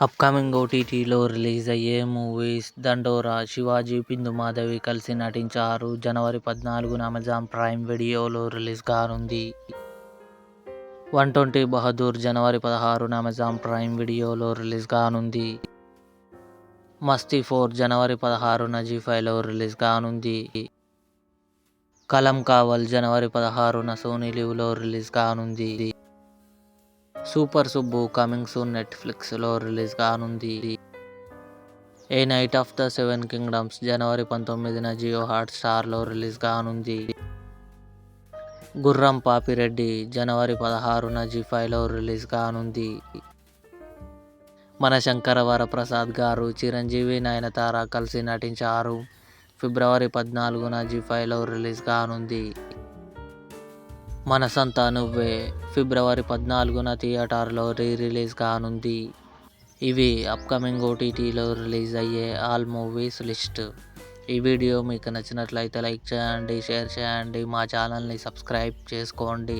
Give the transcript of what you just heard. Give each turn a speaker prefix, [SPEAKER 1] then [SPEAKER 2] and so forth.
[SPEAKER 1] Upcoming ఓటీటీలో release అయ్యే movies 'Dandora', Shivaji, Bindu Madhavi కలిసి నటించారు. జనవరి 14న అమెజాన్ ప్రైమ్ వీడియోలో రిలీజ్ కానుంది. 120 బహదూర్ జనవరి 16న అమెజాన్ ప్రైమ్ వీడియోలో రిలీజ్ కానుంది. మస్తీ 4 జనవరి 16న జీ5లో రిలీజ్ కానుంది. కలం కావల్ జనవరి 16న సోనీ లివ్లో రిలీజ్ కానుంది. సూపర్ సుబ్బు కమింగ్ సూన్ నెట్ఫ్లిక్స్లో రిలీజ్ కానుంది. A night of the seven kingdoms జనవరి 19న జియో హాట్స్టార్లో రిలీజ్ కానుంది. గుర్రం పాపిరెడ్డి జనవరి 16న జీ5లో రిలీజ్ కానుంది. మన శంకర వరప్రసాద్ గారు, చిరంజీవి, నయనతార కలిసి నటించారు. ఫిబ్రవరి 14న జీ5లో రిలీజ్ కానుంది. మనసంతా నువ్వే ఫిబ్రవరి 14న థియేటర్లో రిలీజ్ కానుంది. ఇవి అప్కమింగ్ ఓటీటీలో రిలీజ్ అయ్యే ఆల్ మూవీస్ లిస్ట్. ఈ వీడియో మీకు నచ్చినట్లయితే లైక్ చేయండి, షేర్ చేయండి, మా ఛానల్ని సబ్స్క్రైబ్ చేసుకోండి.